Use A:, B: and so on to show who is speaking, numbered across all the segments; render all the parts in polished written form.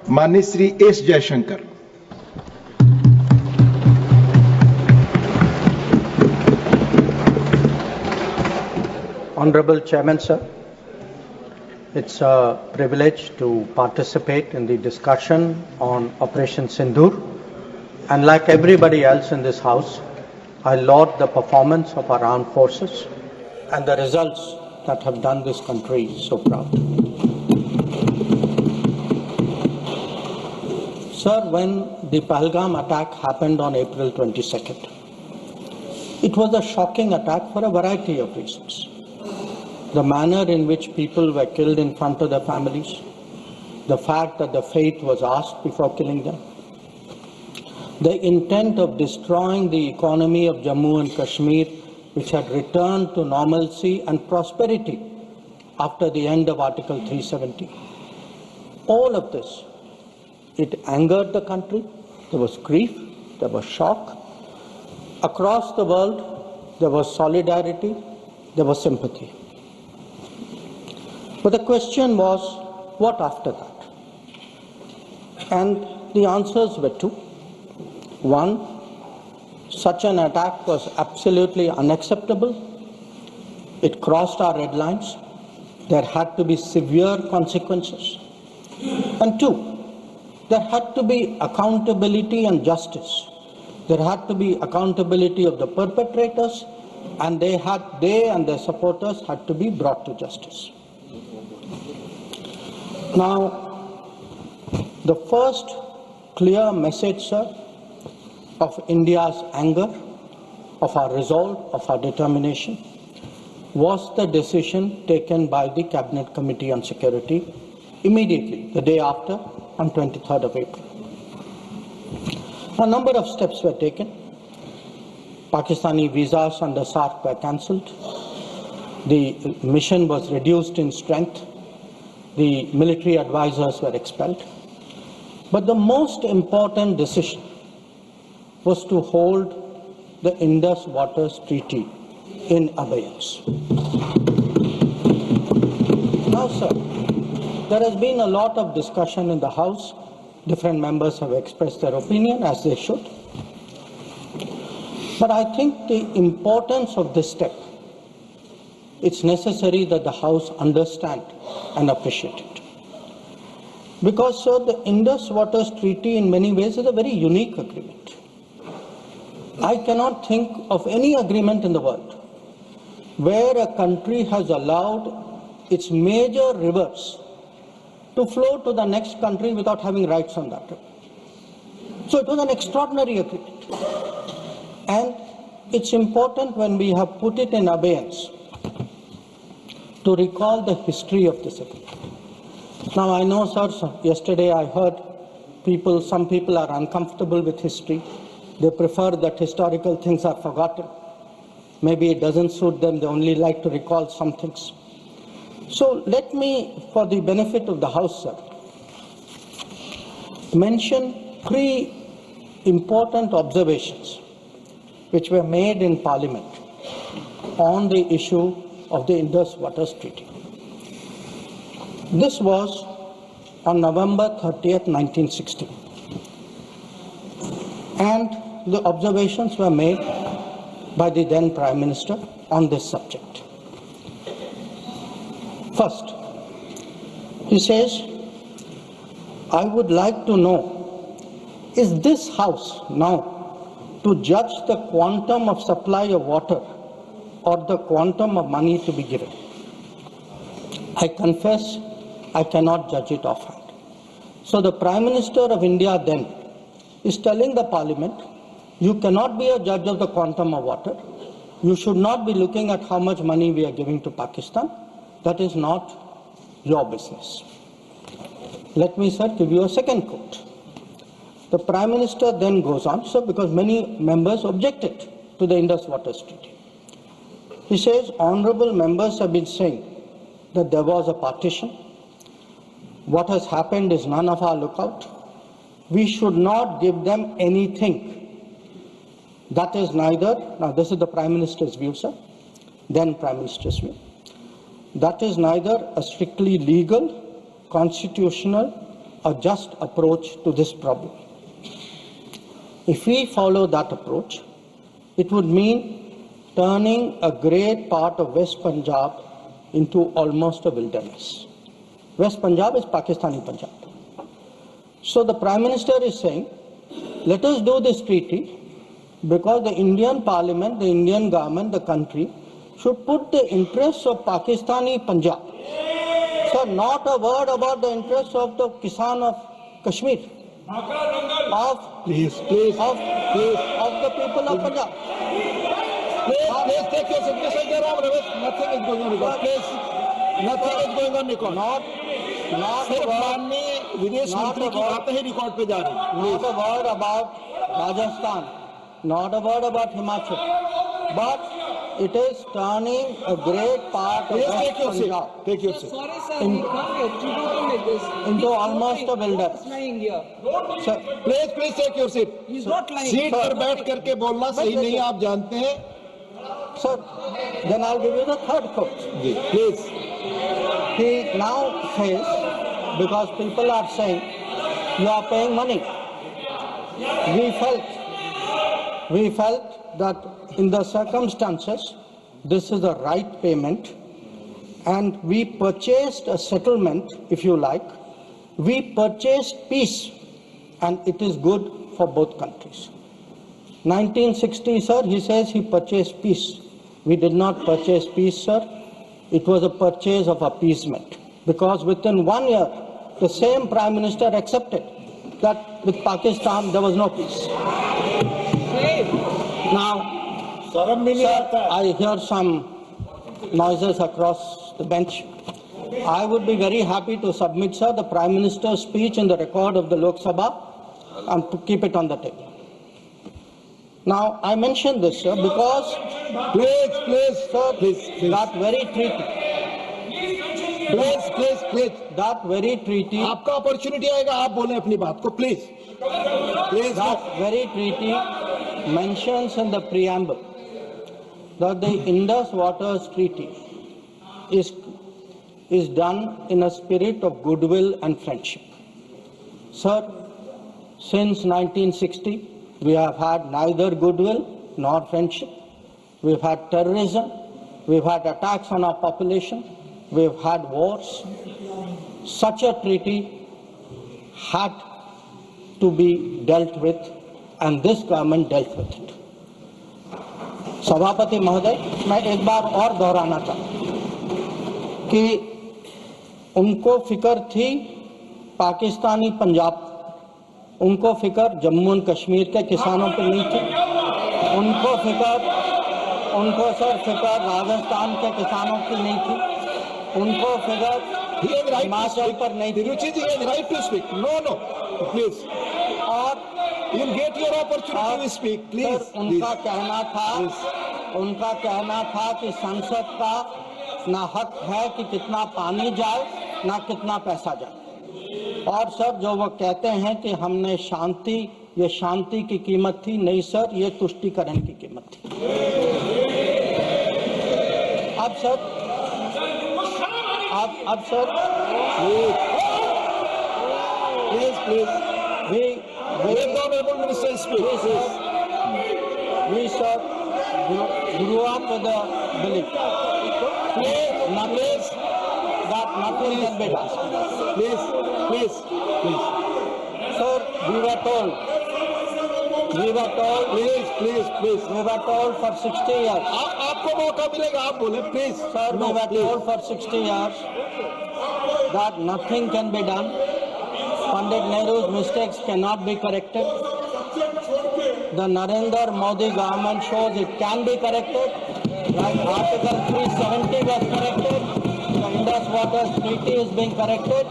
A: माननीय Shri S Jaishankar.
B: Honorable Chairman, sir, it's a privilege to participate in the discussion on Operation Sindoor. And like everybody else in this House, I laud the performance of our armed forces and the results that have done this country so proud. Sir, when the Pahalgam attack happened on April 22nd, it was a shocking attack for a variety of reasons. The manner in which people were killed in front of their families, the fact that the fate was asked before killing them, the intent of destroying the economy of Jammu and Kashmir, which had returned to normalcy and prosperity after the end of Article 370. All of this, it angered the country. There was grief, there was shock. Across the world, there was solidarity, there was sympathy. But the question was, what after that? And the answers were two. One, such an attack was absolutely unacceptable. It crossed our red lines. There had to be severe consequences. And two, there had to be accountability and justice. There had to be accountability of the perpetrators, and they and their supporters had to be brought to justice. Now, the first clear message, sir, of India's anger, of our resolve, of our determination, was the decision taken by the Cabinet Committee on Security immediately, the day after, on 23rd of April. A number of steps were taken. Pakistani visas under SARC were cancelled. The mission was reduced in strength. The military advisors were expelled. But the most important decision was to hold the Indus Waters Treaty in abeyance. Now, sir, there has been a lot of discussion in the House. Different members have expressed their opinion, as they should. But I think the importance of this step, it's necessary that the House understand and appreciate it. Because, sir, the Indus Waters Treaty in many ways is a very unique agreement. I cannot think of any agreement in the world where a country has allowed its major rivers to flow to the next country without having rights on that river. So it was an extraordinary agreement. And it's important when we have put it in abeyance to recall the history of this agreement. Now I know, sir, yesterday I heard some people are uncomfortable with history. They prefer that historical things are forgotten. Maybe it doesn't suit them, they only like to recall some things. So let me, for the benefit of the House, sir, mention three important observations which were made in Parliament on the issue of the Indus Waters Treaty. This was on November 30th, 1960. And the observations were made by the then Prime Minister on this subject. First, he says, I would like to know, is this House now to judge the quantum of supply of water or the quantum of money to be given? I confess I cannot judge it offhand. So the Prime Minister of India then is telling the Parliament, you cannot be a judge of the quantum of water. You should not be looking at how much money we are giving to Pakistan. That is not your business. Let me, sir, give you a second quote. The Prime Minister then goes on, sir, because many members objected to the Indus Waters Treaty. He says, honorable members have been saying that there was a partition. What has happened is none of our lookout. We should not give them anything. That is neither, now this is the Prime Minister's view, sir, then Prime Minister's view. That is neither a strictly legal, constitutional, a just approach to this problem. If we follow that approach, it would mean turning a great part of West Punjab into almost a wilderness. West Punjab is Pakistani Punjab. So the Prime Minister is saying, let us do this treaty because the Indian Parliament, the Indian government, the country should put the interests of Pakistani Punjab. So not a word about the interests of the Kisan of Kashmir, of the people of Punjab.
A: Please take your seat. Mr. Jairam Ramesh, nothing is going on record. Please, nothing is going on record.
B: Not
A: सिर्फ माननीय विदेश मंत्री की बातें ही record पे जा रही हैं.
B: Not a word about Rajasthan, not a word about Himachal, but it is turning a great part of
A: Please
B: West
A: take your seat.
B: Punjab
A: Take your seat.
C: Sorry, sir, we can't get treating like this.
B: into almost a wilderness.
C: He's lying here.
B: So,
A: Please take your seat.
C: He's not lying.
A: Seat पर बैठ करके बोलना सही नहीं है, आप जानते हैं.
B: sir, then I'll give you the third quote.
A: जी, please.
B: He now says, because people are saying, you are paying money. We felt that in the circumstances, this is the right payment, and we purchased a settlement, if you like. We purchased peace, and it is good for both countries. 1960, sir, he says he purchased peace. We did not purchase peace, sir. It was a purchase of appeasement, because within 1 year, the same Prime Minister accepted that with Pakistan there was no peace. Now, sir, I hear some noises across the bench. I would be very happy to submit, sir, the Prime Minister's speech in the record of the Lok Sabha and to keep it on the table. Now, I mention this, sir, because
A: Please.
B: that very treaty,
A: Please.
B: that very treaty,
A: आपका opportunity आएगा, आप बोलें अपनी बात को. Please.
B: that very treaty mentions in the preamble that the Indus Waters Treaty is done in a spirit of goodwill and friendship. Sir, since 1960, we have had neither goodwill nor friendship. We've had terrorism, we've had attacks on our population, we've had wars. Such a treaty had to be dealt with, and this government dealt with it. सभापति महोदय, मैं एक बार और दोहराना चाहता कि उनको फिक्र थी पाकिस्तानी पंजाब, उनको फिक्र जम्मू और कश्मीर के किसानों पर नहीं थी, उनको सर फिक्र राजस्थान के किसानों की नहीं थी, उनको फिक्र हिमाचल पर नहीं थी.
A: Ruchi ji has right to speak. No, please.
B: और
A: You'll get your opportunity to speak. Please.
B: Sir, उनका कहना था कि संसद का ना हक है कि कितना पानी जाए ना कितना पैसा जाए. और सर, जो वो कहते हैं कि हमने ये शांति की कीमत थी, नहीं सर, ये तुष्टीकरण की कीमत थी. अब sir
A: Please. Let the Honorable Minister speak.
B: we sir grew up with the belief that nothing can be done.
A: Please.
B: Sir, we were told for 60 years.
A: आपको मौका मिलेगा, आप बोले. Please.
B: Sir, we were told for 60 years that nothing can be done. Pandit Nehru's mistakes cannot be corrected. The Narendra Modi government shows it can be corrected. Like Article 370 was corrected. The Indus Waters Treaty is being corrected.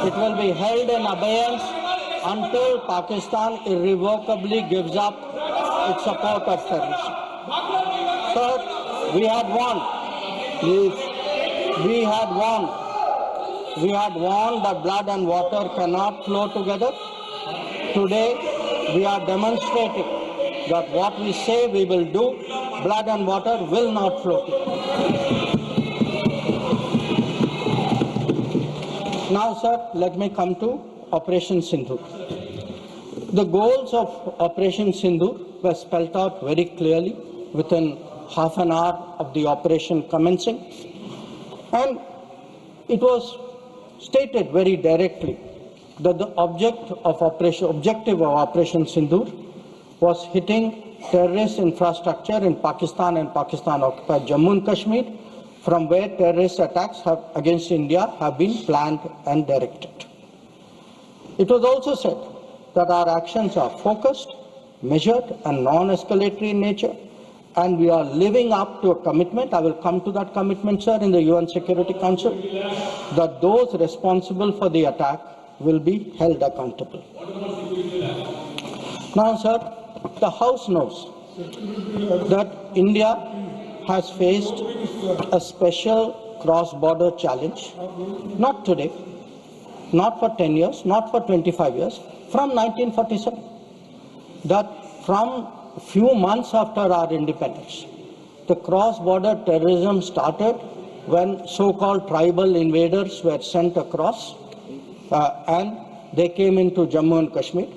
B: It will be held in abeyance until Pakistan irrevocably gives up its support of terrorism. Sir, we had won. We had warned that blood and water cannot flow together. Today, we are demonstrating that what we say we will do, blood and water will not flow together. Now, sir, let me come to Operation Sindhu. The goals of Operation Sindhu were spelled out very clearly within half an hour of the operation commencing, and it was stated very directly that the objective of Operation Sindoor was hitting terrorist infrastructure in Pakistan and Pakistan-occupied Jammu and Kashmir, from where terrorist attacks against India have been planned and directed. It was also said that our actions are focused, measured, and non-escalatory in nature, and we are living up to a commitment. I will come to that commitment, sir, in the UN Security Council, that those responsible for the attack will be held accountable. Now, sir, the House knows that India has faced a special cross-border challenge, not today, not for 10 years, not for 25 years, from 1947. That from a few months after our independence, the cross-border terrorism started when so-called tribal invaders were sent across and they came into Jammu and Kashmir.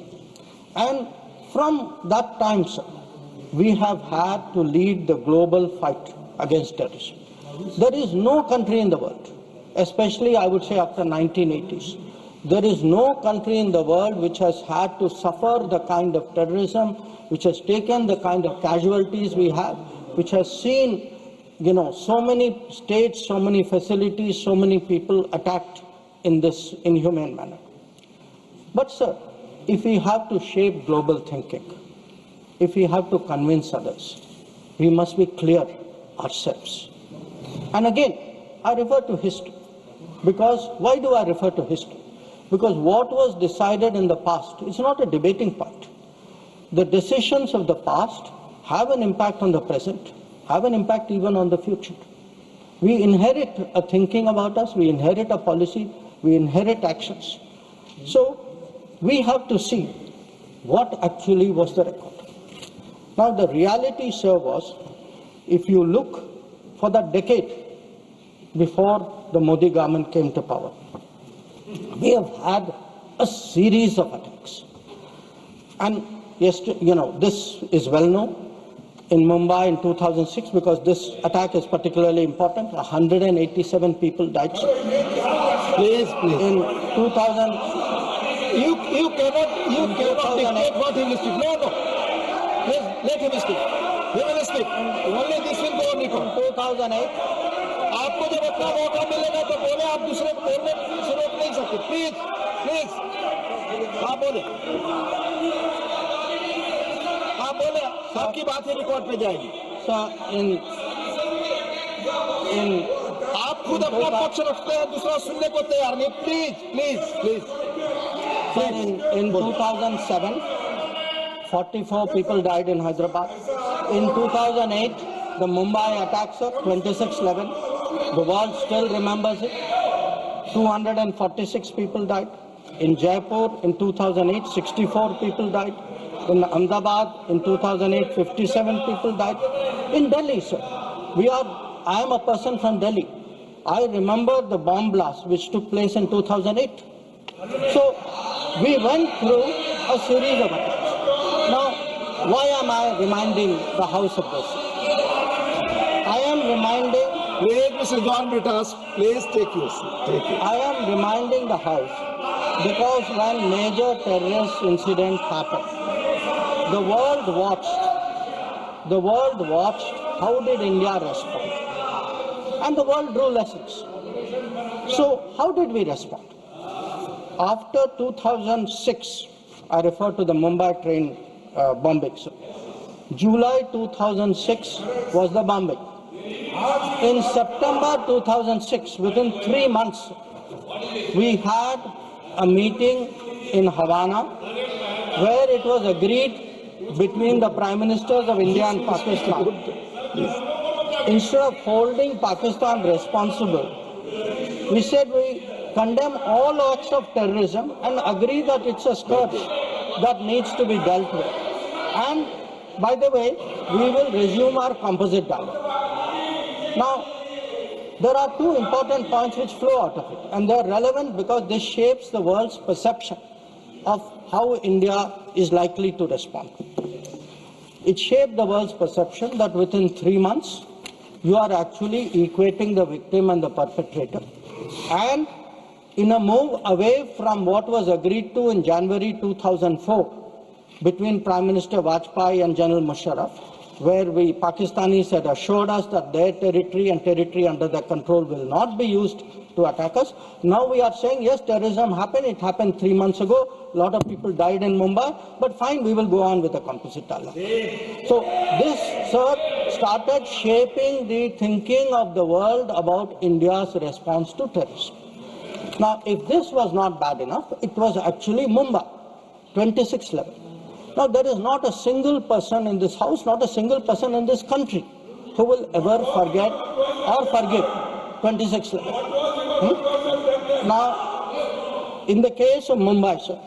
B: And from that time, sir, we have had to lead the global fight against terrorism. There is no country in the world, especially I would say after 1980s, there is no country in the world which has had to suffer the kind of terrorism, which has taken the kind of casualties we have, which has seen, so many states, so many facilities, so many people attacked in this inhumane manner. But sir, if we have to shape global thinking, if we have to convince others, we must be clear ourselves. And again, I refer to history. Because why do I refer to history? Because what was decided in the past is not a debating point. The decisions of the past have an impact on the present, have an impact even on the future. We inherit a thinking about us, we inherit a policy, we inherit actions. So we have to see what actually was the record. Now the reality, sir, was, if you look for the decade before the Modi government came to power, we have had a series of attacks. And this is well known. In Mumbai in 2006, because this attack is particularly important, 187 people died.
A: Please.
B: In 2000,
A: You cannot dictate what he will speak. No. Please, let him speak. He will speak. Only this will go on record.
B: 2008,
A: आपको जब अपना मौका मिलेगा तो बोले, आप दूसरे को बोलने से रोक नहीं सकते। प्लीज आप बोले, आपकी बात ही रिकॉर्ड पे जाएगी। आप खुद अपना पक्ष रखते हैं, दूसरा सुनने को तैयार नहीं। Please.
B: in 2007, 44 people died in Hyderabad. In 2008, the Mumbai attacks of 26/11, the world still remembers it. 246 people died. In Jaipur in 2008, 64 people died. In Ahmedabad in 2008, 57 people died. In Delhi, sir, I am a person from Delhi. I remember the bomb blast which took place in 2008. So we went through a series of attacks. Now, why am I reminding the House of this? I am reminding...
A: Please, Mr. John Brittas, please take your seat.
B: I am reminding the House because when major terrorist incident happened, the world watched how did India respond. And the world drew lessons. So how did we respond? After 2006, I refer to the Mumbai train bombing. July 2006 was the bombing. In September 2006, within 3 months, we had a meeting in Havana where it was agreed between the Prime Ministers of India and Pakistan. Instead of holding Pakistan responsible, we said we condemn all acts of terrorism and agree that it's a scourge that needs to be dealt with. And by the way, we will resume our composite dialogue. Now, there are two important points which flow out of it, and they are relevant because this shapes the world's perception of how India is likely to respond. It shaped the world's perception that within 3 months, you are actually equating the victim and the perpetrator. And in a move away from what was agreed to in January 2004 between Prime Minister Vajpayee and General Musharraf, where we Pakistanis had assured us that their territory and territory under their control will not be used to attack us. Now we are saying, yes, terrorism happened. It happened 3 months ago. A lot of people died in Mumbai. But fine, we will go on with the composite dialogue. So this, sir, started shaping the thinking of the world about India's response to terrorism. Now, if this was not bad enough, it was actually Mumbai, 26th level. Now, there is not a single person in this house, not a single person in this country who will ever forget or forgive 26th level. Now, in the case of Mumbai, sir,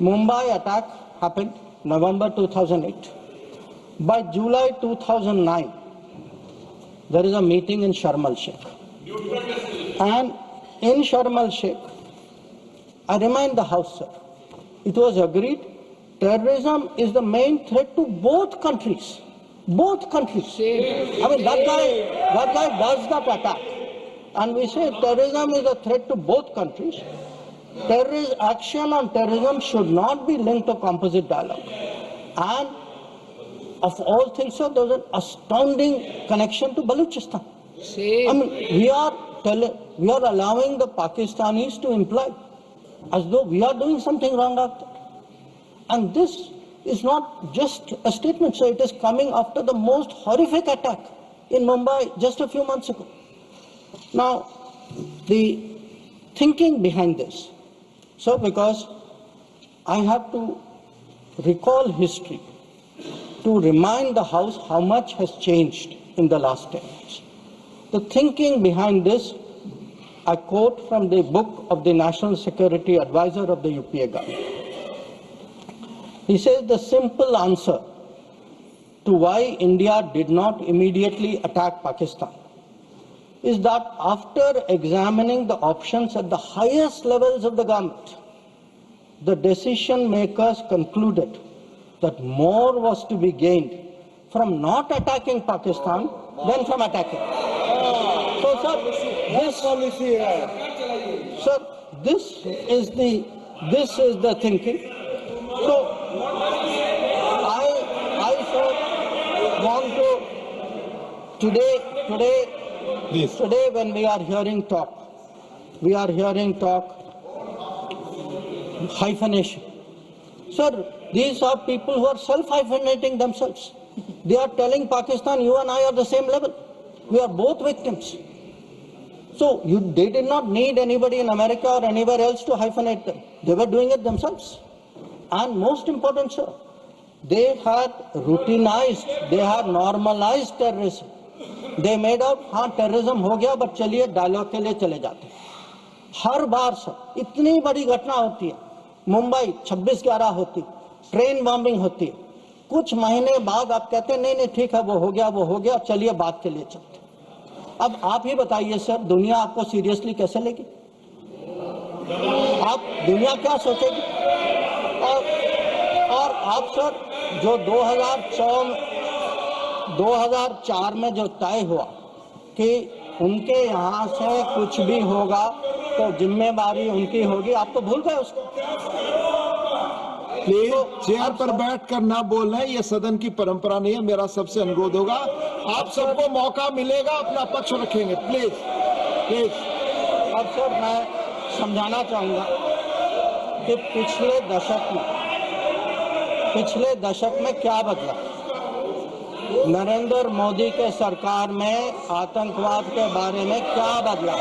B: Mumbai attack happened November 2008. By July 2009, there is a meeting in Sharm el-Sheikh. And in Sharm el-Sheikh, I remind the House, sir, it was agreed terrorism is the main threat to both countries. Both countries. I mean, that guy does that attack. And we say terrorism is a threat to both countries. Terrorist action on terrorism should not be linked to composite dialogue. And of all things, sir, there was an astounding connection to Balochistan. I mean, we are allowing the Pakistanis to imply as though we are doing something wrong after. And this is not just a statement, sir. It is coming after the most horrific attack in Mumbai just a few months ago. Now, the thinking behind this, so because I have to recall history to remind the House how much has changed in the last 10 years. The thinking behind this, I quote from the book of the National Security Advisor of the UPA government. He says the simple answer to why India did not immediately attack Pakistan is that after examining the options at the highest levels of the government, the decision makers concluded that more was to be gained from not attacking Pakistan than from attacking. So, sir, this is the thinking. So, I sir, want to today when we are hearing talk hyphenation. Sir, these are people who are self-hyphenating themselves. They are telling Pakistan, you and I are the same level. We are both victims. So they did not need anybody in America or anywhere else to hyphenate them. They were doing it themselves. And most important, sir, they had routinized, they had normalized terrorism. They made out, हाँ terrorism हो गया, but चलिए dialogue के लिए चले जाते. हर बार sir इतनी बड़ी घटना होती है, मुंबई 26/11 होती, ट्रेन बॉम्बिंग होती है, कुछ महीने बाद आप कहते हैं नहीं ठीक है वो हो गया, चलिए बात के लिए चलते. अब आप ही बताइए सर, दुनिया आपको सीरियसली कैसे लेगी? आप दुनिया क्या सोचेगी? और आप सर जो 2004 में जो तय हुआ कि उनके यहाँ से कुछ भी होगा तो जिम्मेदारी उनकी होगी, आप तो भूल गए उसको.
A: प्लीज चेयर पर बैठकर ना बोलना, ये सदन की परंपरा नहीं है. मेरा सबसे अनुरोध होगा, आप सबको मौका मिलेगा, अपना पक्ष रखेंगे. प्लीज.
B: अब सर मैं समझाना चाहूंगा कि पिछले दशक में क्या बदला. नरेंद्र मोदी के सरकार में आतंकवाद के बारे में क्या बदला?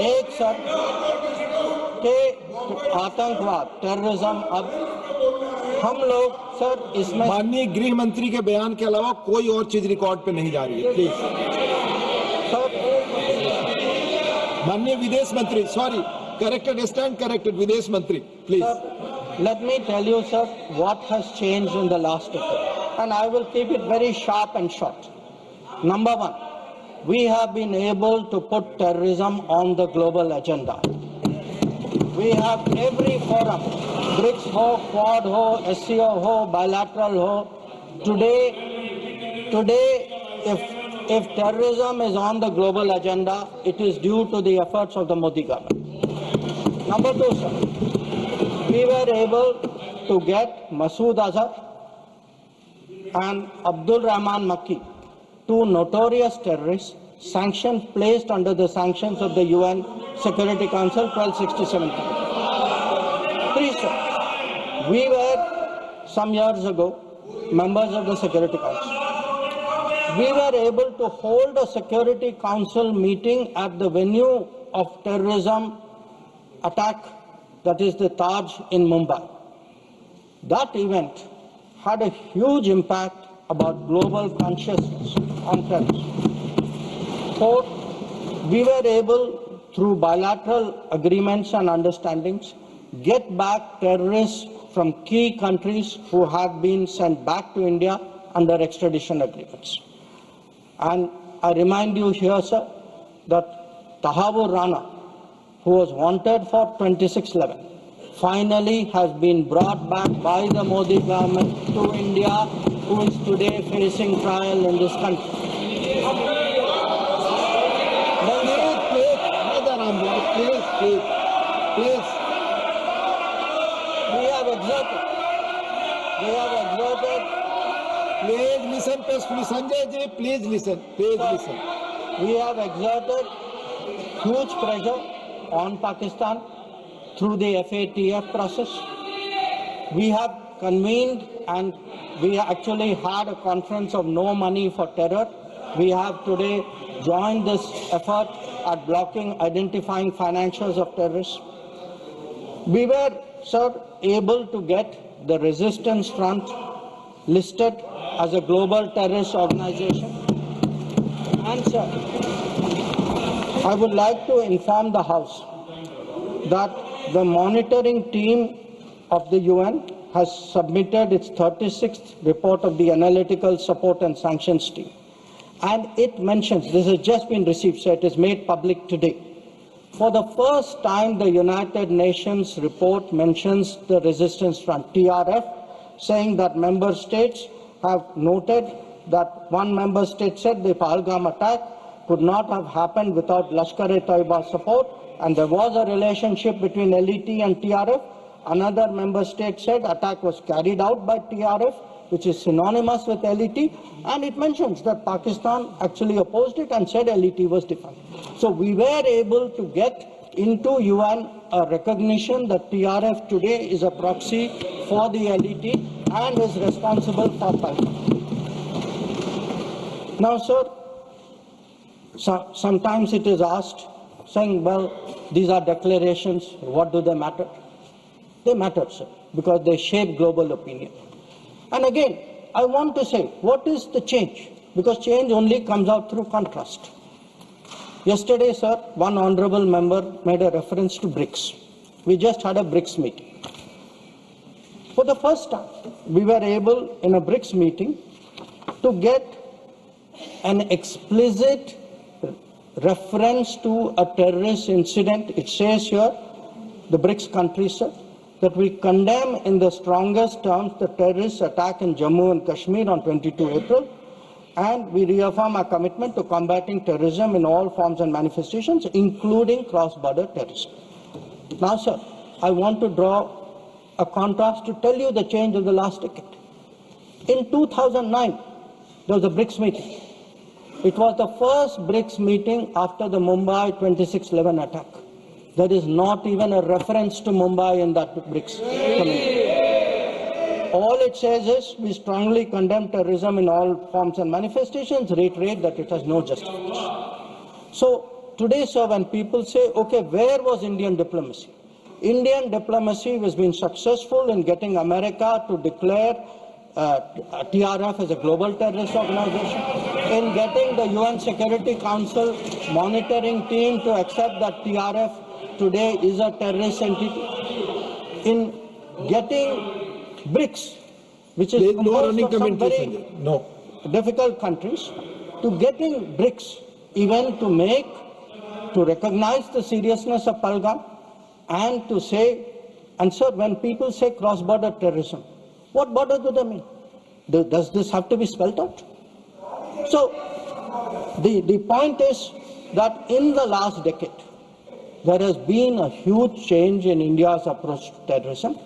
B: एक सर के आतंकवाद, टेररिज्म, अब हम लोग सर इसमें
A: माननीय गृह मंत्री के बयान के अलावा कोई और चीज रिकॉर्ड पे नहीं जा रही है. Please
B: sir.
A: माननीय विदेश मंत्री, सॉरी, करेक्टेड, स्टैंड करेक्टेड, विदेश मंत्री, please.
B: Let me tell you, sir, what has changed in the last decade, and I will keep it very sharp and short. Number one, we have been able to put terrorism on the global agenda. We have every forum, BRICS ho, Quad ho, SCO ho, bilateral ho. Today, if terrorism is on the global agenda, it is due to the efforts of the Modi government. Number two, sir, we were able to get Masood Azhar and Abdul Rahman Makki, two notorious terrorists, sanctions placed under the sanctions of the UN Security Council 1260-70. Three, sir, we were some years ago members of the Security Council. We were able to hold a Security Council meeting at the venue of terrorism attack, that is the Taj in Mumbai. That event had a huge impact about global consciousness on terrorism. Fourth, we were able, through bilateral agreements and understandings, get back terrorists from key countries who had been sent back to India under extradition agreements. And I remind you here, sir, that Tahabur Rana, who was wanted for 2611, finally has been brought back by the Modi government to India, who is today facing trial in this country.
A: Please.
B: We have exerted.
A: Please listen, Sanjay ji, please listen. Please listen.
B: We have exerted huge pressure on Pakistan through the FATF process. We have convened and we actually had a conference of no money for terror. We have today joined this effort at blocking, identifying financials of terrorists. We were, sir, able to get the Resistance Front listed as a global terrorist organization. And, sir, I would like to inform the House that the monitoring team of the UN has submitted its 36th report of the Analytical Support and Sanctions Team. And it mentions, this has just been received, so it is made public today. For the first time, the United Nations report mentions the Resistance Front, TRF, saying that member states have noted that one member state said the Pahalgam attack could not have happened without Lashkar-e-Taiba support, and there was a relationship between LET and TRF. Another member state said attack was carried out by TRF, which is synonymous with LET, and it mentions that Pakistan actually opposed it and said LET was defined. So we were able to get into UN a recognition that TRF today is a proxy for the LET and is responsible for Pakistan. Now, sir, sometimes it is asked, saying, well, these are declarations, what do they matter? They matter, sir, because they shape global opinion. And again, I want to say, what is the change? Because change only comes out through contrast. Yesterday, sir, one honorable member made a reference to BRICS. We just had a BRICS meeting. For the first time, we were able, in a BRICS meeting, to get an explicit reference to a terrorist incident. It says here, the BRICS countries, sir, that we condemn in the strongest terms the terrorist attack in Jammu and Kashmir on 22 April, and we reaffirm our commitment to combating terrorism in all forms and manifestations, including cross-border terrorism. Now, sir, I want to draw a contrast to tell you the change of the last decade. In 2009, there was a BRICS meeting. It was the first BRICS meeting after the Mumbai 2611 attack. There is not even a reference to Mumbai in that BRICS committee. All it says is we strongly condemn terrorism in all forms and manifestations, reiterate that it has no justification. So today, sir, when people say, okay, where was Indian diplomacy? Indian diplomacy has been successful in getting America to declare TRF as a global terrorist organization, in getting the UN Security Council monitoring team to accept that TRF today is a terrorist entity, in getting BRICS, which is composed of some very difficult countries, to getting BRICS even to recognize the seriousness of Pahalgam and to say, and sir, when people say cross-border terrorism, what border do they mean? Does this have to be spelled out? So the point is that in the last decade, there has been a huge change in India's approach to terrorism,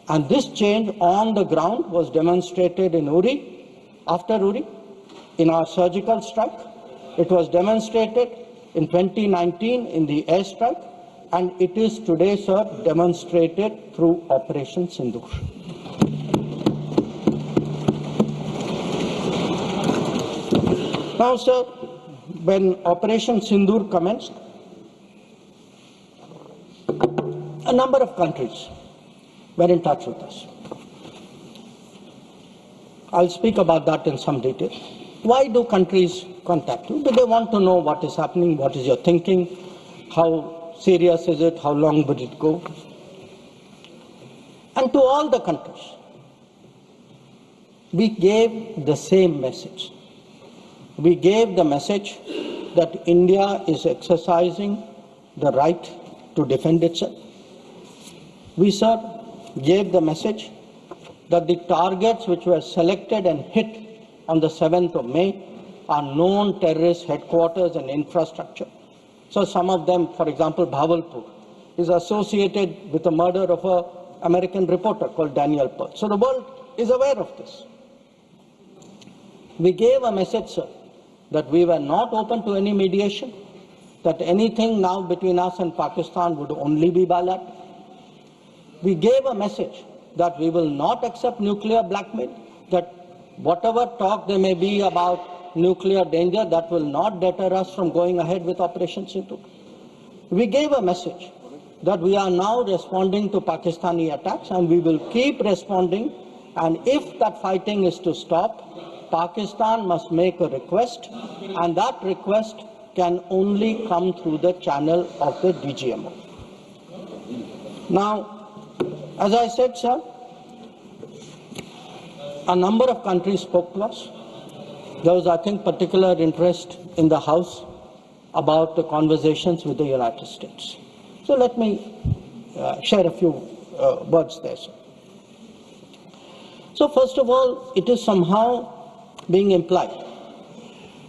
B: and this change on the ground was demonstrated in Uri, after Uri, in our surgical strike. It was demonstrated in 2019 in the airstrike, and it is today, sir, demonstrated through Operation Sindoor. Now, sir, when Operation Sindoor commenced, a number of countries were in touch with us. I'll speak about that in some detail. Why do countries contact you? Do they want to know what is happening, what is your thinking, how serious is it, how long would it go? And to all the countries, we gave the same message. We gave the message that India is exercising the right to defend itself. We, sir, gave the message that the targets which were selected and hit on the 7th of May are known terrorist headquarters and infrastructure. So some of them, for example, Bhavalpur, is associated with the murder of an American reporter called Daniel Pearl. So the world is aware of this. We gave a message, sir, that we were not open to any mediation, that anything now between us and Pakistan would only be bilateral. We gave a message that we will not accept nuclear blackmail, that whatever talk there may be about nuclear danger, that will not deter us from going ahead with Operation Sindoor. We gave a message that we are now responding to Pakistani attacks and we will keep responding, and if that fighting is to stop, Pakistan must make a request, and that request can only come through the channel of the DGMO. Now, as I said, sir, a number of countries spoke to us. There was, I think, particular interest in the House about the conversations with the United States. So let me share a few words there, sir. So first of all, it is somehow being implied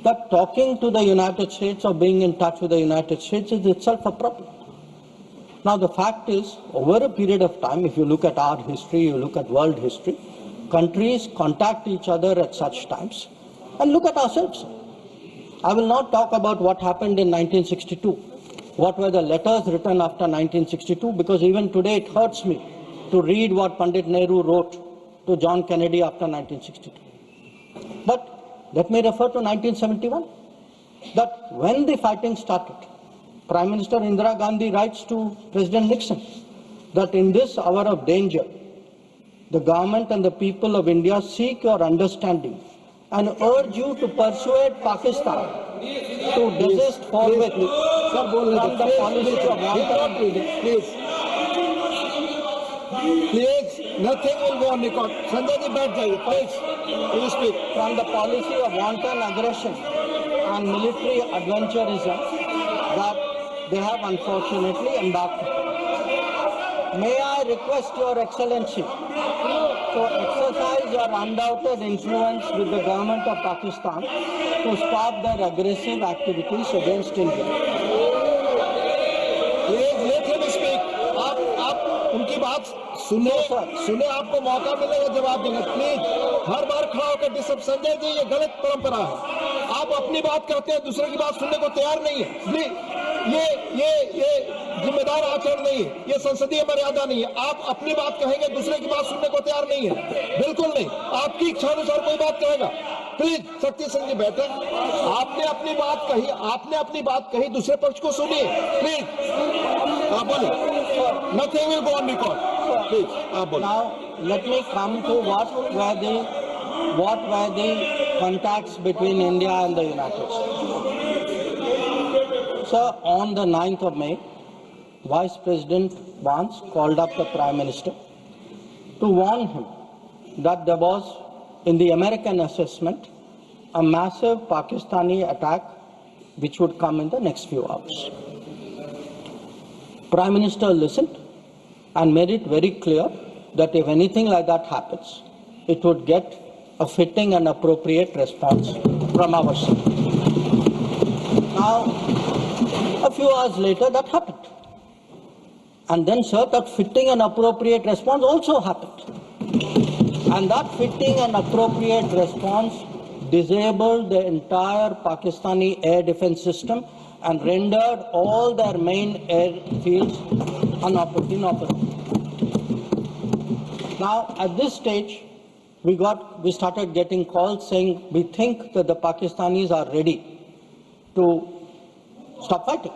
B: that talking to the United States or being in touch with the United States is itself a problem. Now the fact is, over a period of time, if you look at our history, you look at world history, countries contact each other at such times. And look at ourselves. I will not talk about what happened in 1962. What were the letters written after 1962? Because even today it hurts me to read what Pandit Nehru wrote to John Kennedy after 1962. But let me refer to 1971. That when the fighting started, Prime Minister Indira Gandhi writes to President Nixon that in this hour of danger, the government and the people of India seek your understanding and urge you to persuade Pakistan to desist forthwith from the policy of war.
A: Please, nothing will go on record. Sanjay ji, baith jaiye, please. Please speak.
B: From the policy of wanton aggression and military adventurism that they have unfortunately embarked upon. May I request Your Excellency to exercise your undoubted influence with the government of Pakistan to stop their aggressive activities against India.
A: Please let him speak. आप उनकी बात सुने आपको मौका मिलेगा जवाब देंगे. Please हर बार खड़ा होकर डिस्टर्ब. संजय जी, ये गलत परंपरा है. आप अपनी बात करते हैं, दूसरे की बात सुनने को तैयार नहीं है. प्लीज ये जिम्मेदार आचरण नहीं है. ये संसदीय मर्यादा नहीं है. आप अपनी बात कहेंगे, दूसरे की बात सुनने को तैयार नहीं है. बिल्कुल नहीं. आपकी इच्छा अनुसार कोई बात कहेगा. प्लीज शक्ति सिंह जी बैठे. आपने अपनी बात कही, दूसरे पक्ष को सुनिए. प्लीज आप बोलिए. Nothing will go on record. Please,
B: now let me come to what were the contacts between India and the United States. Sir, on the 9th of May, Vice President Vance called up the Prime Minister to warn him that there was, in the American assessment, a massive Pakistani attack which would come in the next few hours. Prime Minister listened and made it very clear that if anything like that happens, it would get a fitting and appropriate response from our side. Now, a few hours later, that happened. And then, sir, that fitting and appropriate response also happened. And that fitting and appropriate response disabled the entire Pakistani air defense system and rendered all their main airfields inoperable. Now, at this stage, we started getting calls saying we think that the Pakistanis are ready to stop fighting.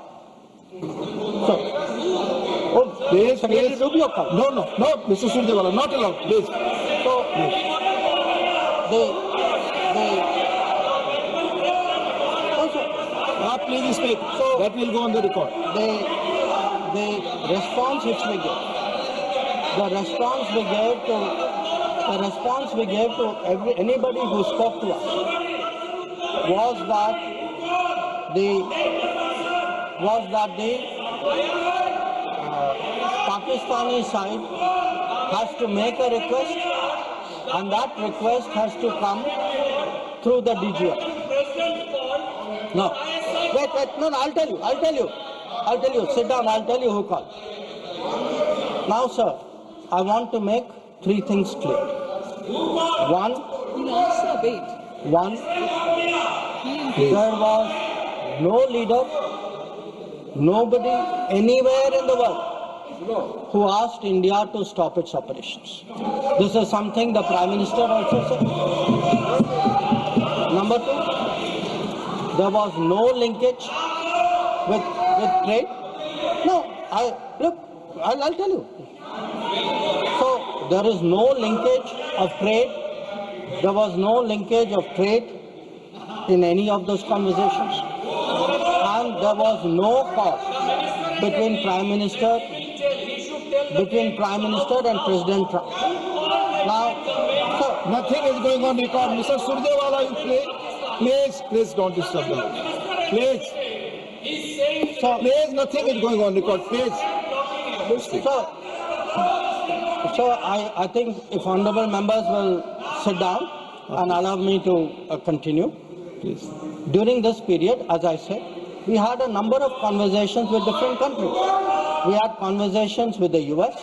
B: So,
A: Please,
B: Secretary
A: please.
B: Rubio come.
A: No, Mr. Surjewala, not allowed, please.
B: So,
A: Please speak.
B: So-
A: That will go on the record.
B: the response which we gave, the response we gave to anybody who spoke to us was that the Pakistani side has to make a request, and that request has to come through the DGM. No, wait, no, I'll tell you, sit down, I'll tell you who called. Now, sir, I want to make three things clear. One, there was no leader, nobody anywhere in the world who asked India to stop its operations. This is something the Prime Minister also said. Number two, there was no linkage with trade. No, I'll tell you. So there is no linkage of trade. There was no linkage of trade in any of those conversations. And there was no call between Prime Minister and President Trump. Now, sir,
A: Nothing is going on record. Mr. Surjewala, please don't disturb them. Please, nothing is going on record. Please.
B: So I think if honorable members will sit down and allow me to continue.
A: Please.
B: During this period, as I said, we had a number of conversations with different countries. We had conversations with the US,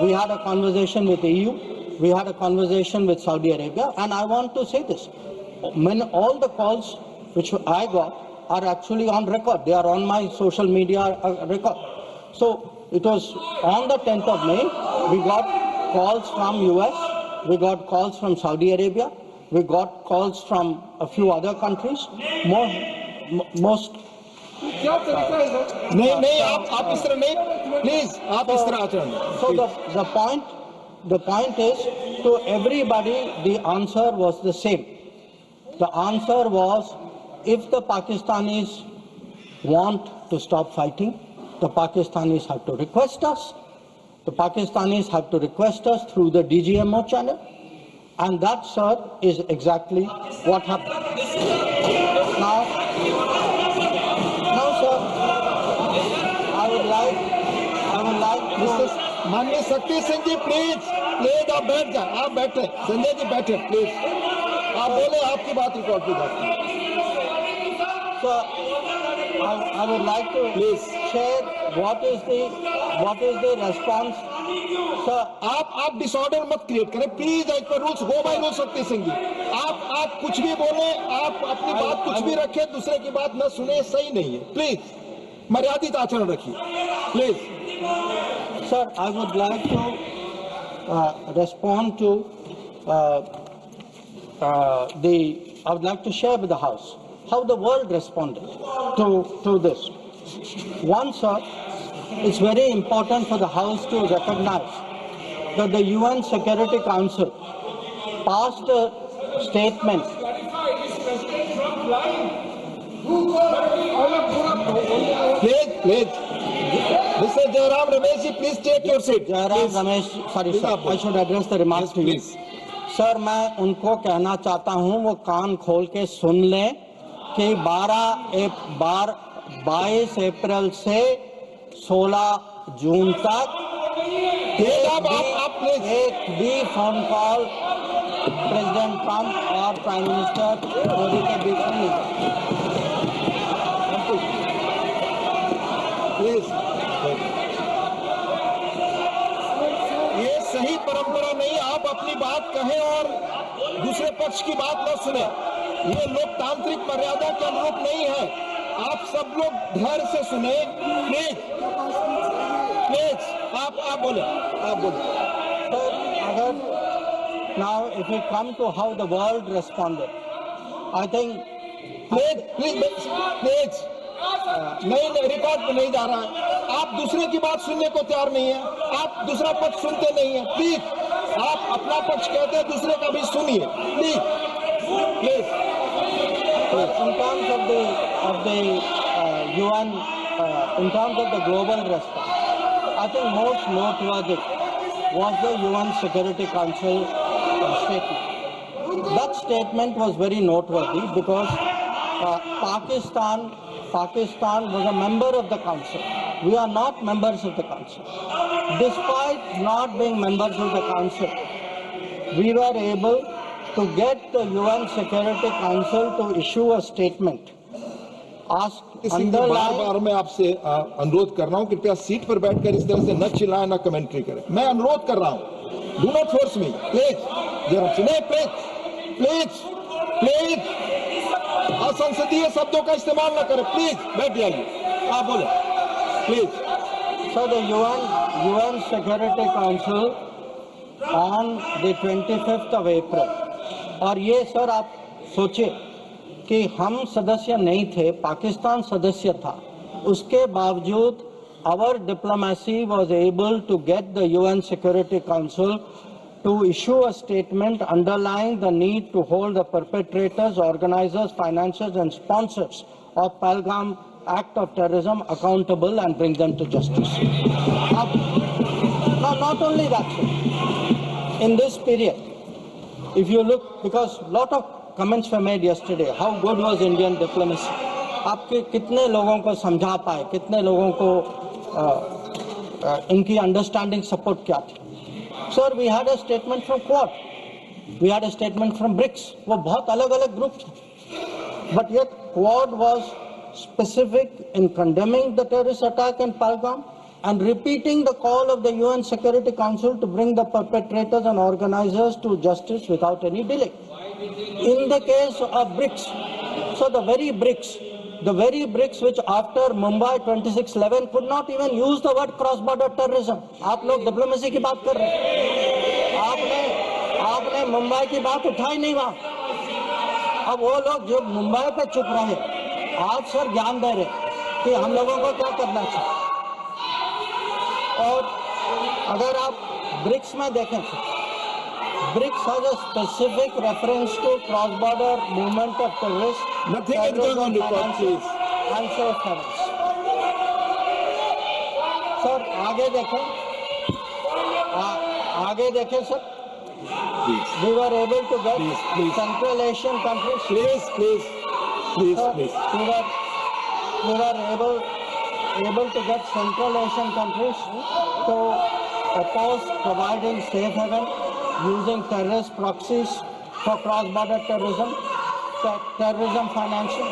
B: we had a conversation with the EU, we had a conversation with Saudi Arabia, and I want to say this. All the calls which I got are actually on record. They are on my social media record. So it was on the 10th of May, we got calls from US, we got calls from Saudi Arabia, we got calls from a few other countries. Most
A: नहीं आप इस तरह नहीं please आप इस तरह आचरण
B: So the point is, to everybody the answer was the same. The answer was, if the Pakistanis want to stop fighting, the Pakistanis have to request us. The Pakistanis have to request us through the DGMO channel, and that, sir, is exactly what happened. Now, sir, I would like to.
A: माननीय शक्ति सिंह जी please आप बैठ जाए आप बैठे संजय जी बैठे please आप बोले आपकी बात रिकॉर्ड की जाती है
B: So, I would like to share what is the response. Sir,
A: आप डिसऑर्डर मत क्रिएट करें please as per rules go by rule Shakti Singh जी आप कुछ भी बोले आप अपनी बात कुछ भी रखें दूसरे की बात न सुने सही नहीं है प्लीज मर्यादित आचरण रखिए please
B: Sir, I would like to respond to I would like to share with the House how the world responded to this. One, sir, it's very important for the House to recognize that the UN Security Council passed a statement.
A: Please. Mr. Jairam Ramesh, please take your seat.
B: Jairam Ramesh, sorry sir, I should address the remarks to you. Sir, मैं उनको कहना चाहता हूं वो कान खोल के सुन लें कि 22 अप्रैल से 16 जून तक एक भी फोन कॉल प्रेसिडेंट ट्रंप और प्राइम मिनिस्टर मोदी के बीच में नहीं
A: प्लीज, ये सही परंपरा नहीं। आप अपनी बात कहें और दूसरे पक्ष की बात न सुने, ये लोकतांत्रिक मर्यादा के अनुरूप नहीं है। आप सब लोग धैर्य से सुने, प्लीज प्लीज। आप बोले।
B: Now, if we come to how the world responded, I think
A: please नहीं, रिकॉर्ड पे नहीं जा रहा है। आप दूसरे की बात सुनने को तैयार नहीं है, आप दूसरा पक्ष सुनते नहीं है। प्लीज, आप अपना पक्ष कहते हैं, दूसरे का भी सुनिए, please please.
B: in terms of the UN, in terms of the global response, I think most noteworthy was the UN Security Council statement. That statement was very noteworthy because Pakistan was a member of the council. We are not members of the council. Despite not being members of the council, we were able to get the UN Security Council to issue a statement.
A: बार बार मैं आपसे अनुरोध कर रहा हूं, कृपया seat पर बैठकर इस तरह से न चिल्लाएं, न कमेंट्री करें। मैं अनुरोध कर रहा हूं, do not force me, please. जरा सुने, प्लीज प्लीज, असंसदीय शब्दों का इस्तेमाल न करें, प्लीज बैठ जाइए। आप बोले, please.
B: So the UN Security Council on the 25th of April, और ये सर आप सोचिए कि हम सदस्य नहीं थे, पाकिस्तान सदस्य था, उसके बावजूद our diplomacy was able to get the UN Security Council to issue a statement underlying the need to hold the perpetrators, organizers, financiers and sponsors of Pahalgam act of terrorism accountable and bring them to justice. Now, not only that, sir, in this period, if you look, because a lot of comments were made yesterday, how good was Indian diplomacy? आपके कितने लोगों को समझा पाए, कितने लोगों को इनकी अंडरस्टैंडिंग सपोर्ट क्या थी? Sir, we had a statement from Quad, we had a statement from BRICS, वो बहुत अलग अलग ग्रुप थे, but yet Quad was specific in condemning the terrorist attack in Pahalgam and repeating the call of the UN Security Council to bring the perpetrators and organizers to justice without any delay. In the case of BRICS, so the very BRICS which after Mumbai 26/11 could not even use the word cross-border terrorism. आप लोग diplomacy की बात कर रहे हैं, आपने मुंबई की बात उठाई नहीं वहां। अब वो लोग जो मुंबई पे चुप रहे, आज सर ज्ञान दे रहे कि हम लोगों को क्या करना चाहिए। और अगर आप ब्रिक्स में देखें, BRICS has a specific reference to cross-border movement of terrorists,
A: Nothing is going on record, please.
B: And safe havens. Sir आगे देखें sir, we were able to get Central Asian countries.
A: Please.
B: We were able to get Central Asian countries to oppose providing safe haven using terrorist proxies for cross-border terrorism financing.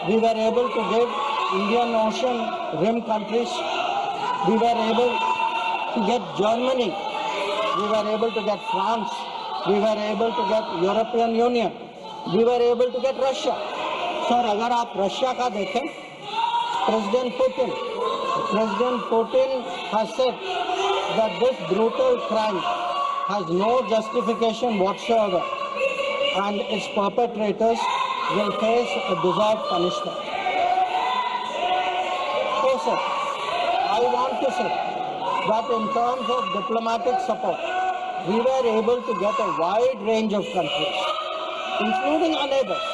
B: We were able to give Indian Ocean Rim countries. We were able to get Germany. We were able to get France. We were able to get European Union. We were able to get Russia. Sir अगर आप Russia का देखें, President Putin has said that this brutal crime has no justification whatsoever and its perpetrators will face a deserved punishment. So sir, I want to say that in terms of diplomatic support, we were able to get a wide range of countries, including our neighbors.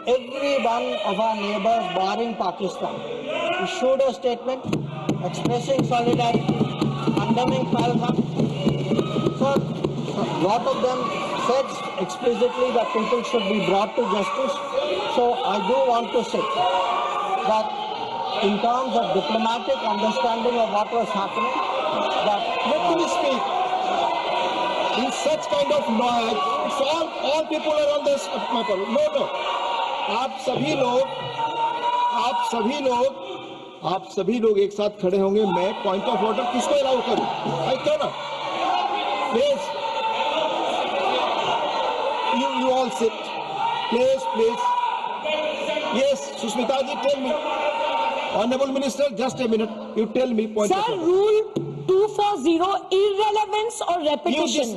B: Every one of our neighbors, barring Pakistan, issued a statement expressing solidarity, condemning Pahalgam. So, a lot of them said explicitly that people should be brought to justice. So I do want to say that in terms of diplomatic understanding of what was happening, that
A: Let me speak. In such kind of noise, it's all people are on this matter. No. आप सभी लोग एक साथ खड़े होंगे. मैं point of order किसको allow करूं? आई क्यों ना? Please, you all sit. Please. Yes, Sushmita ji, tell me. Honorable Minister, just a minute. You tell me point of
D: Sir,
A: order.
D: Rule 240, irrelevance or repetition.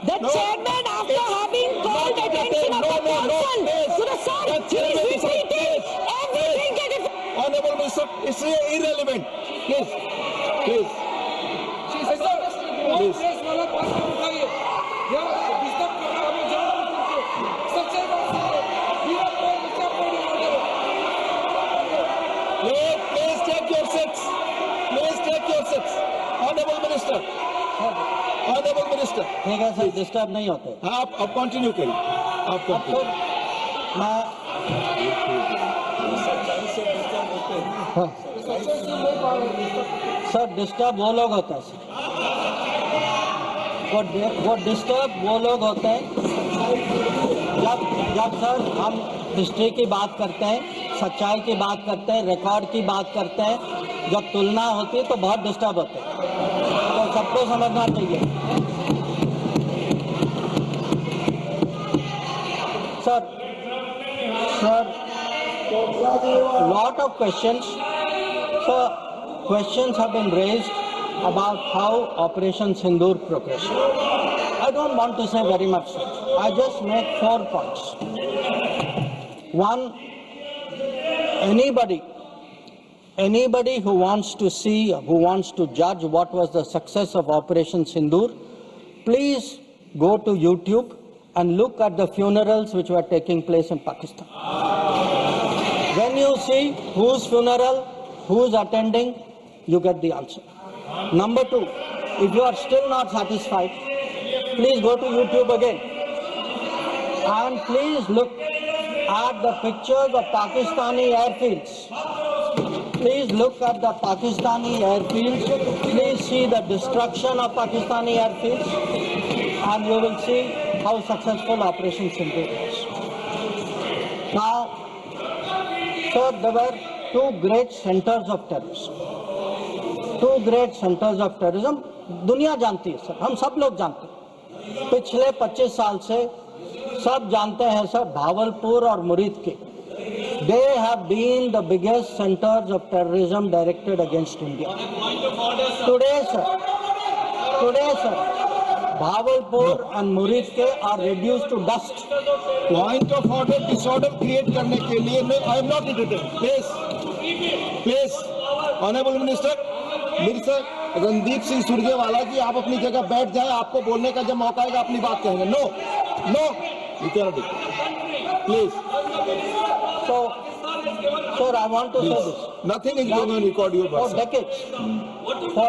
D: The
A: No.
D: chairman, after having called attention of the council to the sir, he is repeating everything that is.
A: Honorable Minister, it's irrelevant. Please.
C: Press
A: Please.
C: वाला बात को उठाइए या disturb करना हमें जान करके सच्चाई बात है बिना कोई बच्चा कोई नहीं करो
A: Please take your seats. Honorable Minister.
B: ठीक है सर, डिस्टर्ब नहीं होते.
A: आप कंटिन्यू करिए. आप
B: अब
A: कंटिन्यू.
B: फिर मैं सर डिस्टर्ब वो लोग होते हैं सर. वो डिस्टर्ब वो लोग होते हैं जब सर हम हिस्ट्री की बात करते हैं, सच्चाई की बात करते हैं, रिकॉर्ड की बात करते हैं, जब तुलना होती है तो बहुत डिस्टर्ब होते हैं. तो सबको समझना चाहिए. Sir lot of questions. So questions have been raised about how Operation Sindoor progressed. I don't want to say very much. I just make 4 points. One, anybody who wants to see, who wants to judge what was the success of Operation Sindoor, please go to YouTube and look at the funerals which were taking place in Pakistan. When you see whose funeral, who's attending, you get the answer. Number 2, if you are still not satisfied, please go to YouTube again and please look at the pictures of Pakistani airfields. Please look at the Pakistani airfields. Please see the destruction of Pakistani airfields and you will see how successful Operation Sindoor was. Now, sir, there were 2 great centers of terrorism. 2 great centers of terrorism. दुनिया जानती है sir, हम सब लोग जानते हैं. पिछले 25 साल से सब जानते हैं सर, भावलपुर और मुरीद के. They have been the biggest centers of terrorism directed against India. Today, sir, Bhavalpur and Murid ke are reduced to dust.
A: Point of order, disorder create करने के लिए I am not interested. Please, Honorable Minister, Minister Randeep Singh Surjewala जी, आप अपनी जगह बैठ जाए. आपको बोलने का जब मौका आएगा अपनी बात कहेंगे. No, you cannot do. Please.
B: So, sir, I want to say this.
A: Nothing is going on record your
B: For
A: person.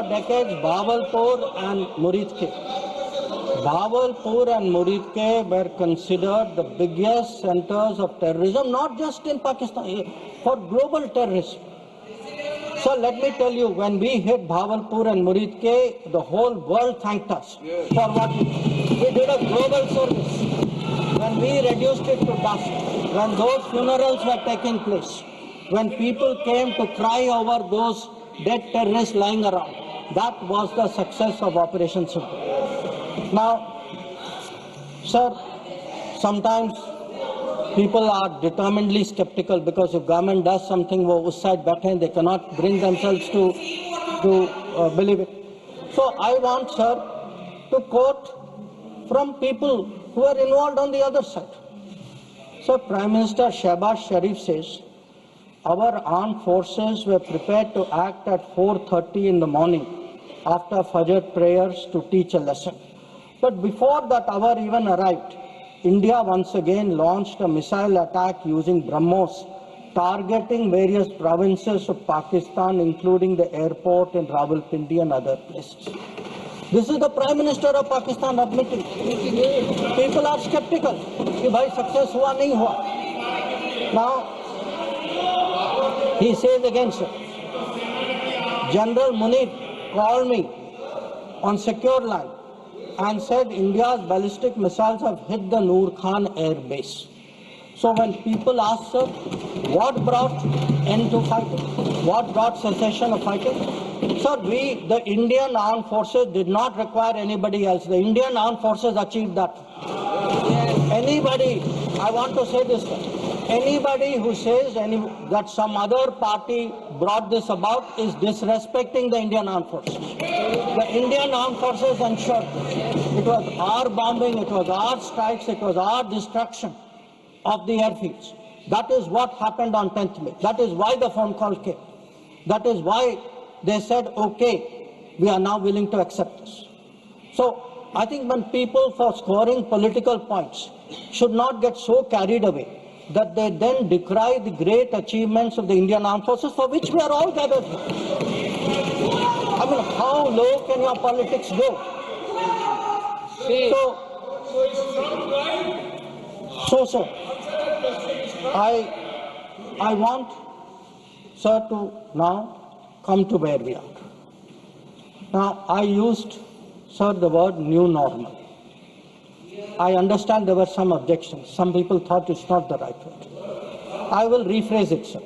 B: decades, Bhavalpur and Murid ke were considered the biggest centers of terrorism, not just in Pakistan, for global terrorism. So let me tell you, when we hit Bhavalpur and Murid ke, the whole world thanked us for what we did. We did a global service. When we reduced it to dust, when those funerals were taking place, when people came to cry over those dead terrorists lying around, that was the success of Operation Sindoor. Now, sir, sometimes people are determinedly skeptical because if government does something, wo us side baithe, they cannot bring themselves to believe it. So I want, sir, to quote from people who are involved on the other side. So Prime Minister Shehbaz Sharif says, our armed forces were prepared to act at 4:30 in the morning after Fajr prayers to teach a lesson. But before that hour even arrived, India once again launched a missile attack using BrahMos, targeting various provinces of Pakistan, including the airport in Rawalpindi and other places. This is the Prime Minister of Pakistan admitting. People are skeptical कि भाई success हुआ नहीं हुआ. Now, he says again, sir, General Munir called me on secure line and said India's ballistic missiles have hit the Noor Khan air base. So when people ask, sir, what brought end to fighting? What brought cessation of fighting? Sir, the Indian armed forces did not require anybody else. The Indian armed forces achieved that. Anybody, I want to say this, sir, anybody who says that some other party brought this about is disrespecting the Indian armed forces. The Indian armed forces ensured this. It was our bombing, it was our strikes, it was our destruction of the airfields. That is what happened on 10th May. That is why the phone call came. That is why they said, okay, we are now willing to accept this. So I think when people, for scoring political points, should not get so carried away that they then decry the great achievements of the Indian Armed Forces, for which we are all gathered here. I mean, how low can your politics go? So, I want, sir, to now come to where we are. Now, I used, sir, the word new normal. I understand there were some objections. Some people thought it's not the right word. I will rephrase it, sir.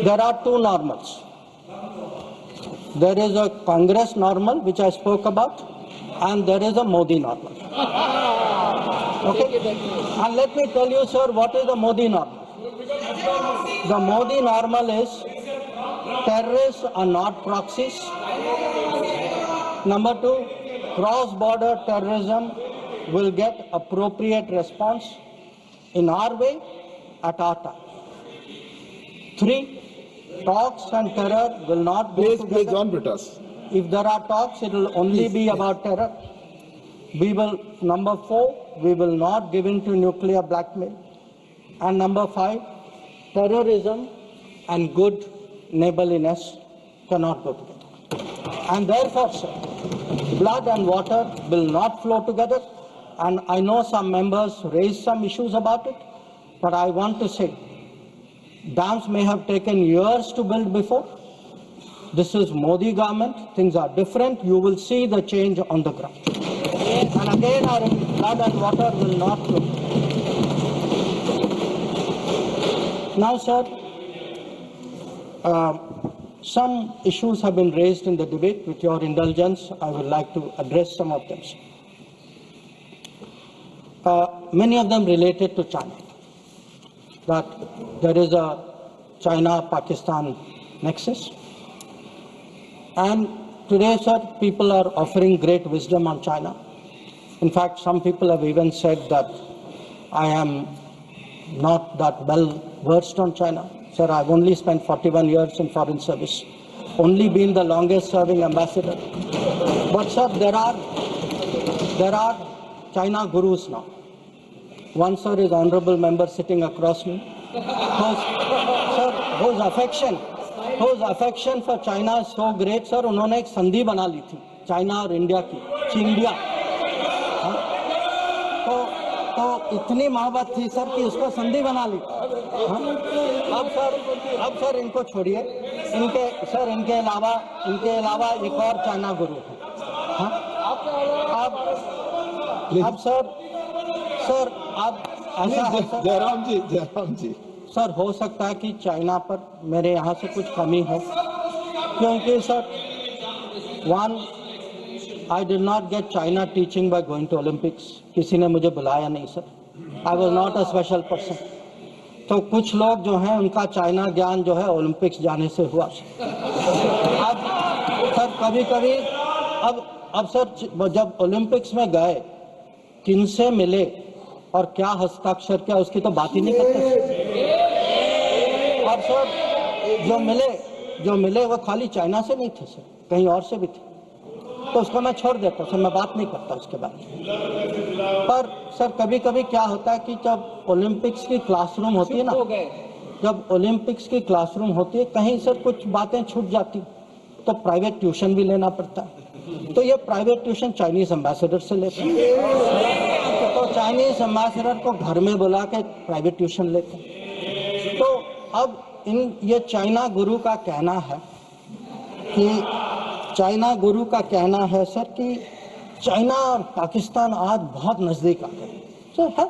B: There are two normals. There is a Congress normal, which I spoke about, and there is a Modi normal. Okay? And let me tell you, sir, what is the Modi normal? The Modi normal is terrorists are not proxies. Number two, cross-border terrorism will get appropriate response in our way at our time. Three, talks and terror will not go together.
A: Please, John Britas.
B: If there are talks, it will only be about terror. We will, number four, we will not give in to nuclear blackmail. And number five, terrorism and good neighborliness cannot go together. And therefore, sir, blood and water will not flow together. And I know some members raised some issues about it, but I want to say, dams may have taken years to build before. This is Modi government, things are different, you will see the change on the ground. And again, our blood and water will not flow. Now, sir, some issues have been raised in the debate. With your indulgence, I would like to address some of them, sir. Many of them related to China, that there is a China-Pakistan nexus. And today, sir, people are offering great wisdom on China. In fact, some people have even said that I am not that well versed on China. Sir, I've only spent 41 years in foreign service, only been the longest serving ambassador. But sir, there are China gurus now. One, sir, is honorable member sitting across me, whose affection for China is so great, sir, उन्होंने एक संधि बना ली थी China और India की, चिंडिया। तो इतनी मोहब्बत थी सर कि उसको संधि बना ली। अब सर इनको छोड़िए, इनके अलावा एक और चाइना गुरु है। अब सर अब ऐसा है सर,
A: जयराम जी
B: सर, हो सकता है कि चाइना पर मेरे यहाँ से कुछ कमी है, क्योंकि sir, one, I did not get China teaching by going to Olympics. किसी ने मुझे बुलाया नहीं sir. I was not a special person. तो कुछ लोग जो हैं उनका चाइना ज्ञान जो है ओलंपिक्स जाने से हुआ। अब सर कभी-कभी अब सर जब ओलंपिक्स में गए किनसे मिले और क्या हस्ताक्षर किया उसकी तो बात ही नहीं करते। और सर जो मिले वो खाली चाइना से नहीं थे सर, कहीं और से भी थे, तो उसको मैं छोड़ देता सर, मैं बात नहीं करता उसके बारे में। पर सर कभी कभी क्या होता है कि जब ओलंपिक्स की क्लासरूम होती है ना, जब ओलंपिक्स की क्लासरूम होती है कहीं सर कुछ बातें छूट जाती तो प्राइवेट ट्यूशन भी लेना पड़ता है। तो ये प्राइवेट ट्यूशन चाइनीज एम्बेसडर से लेते हैं, तो चाइनीज एम्बेसडर को घर में बुला के प्राइवेट ट्यूशन लेते हैं। अब ये चाइना गुरु का कहना है सर कि चाइना और पाकिस्तान आज बहुत नजदीक आ गए। सर है,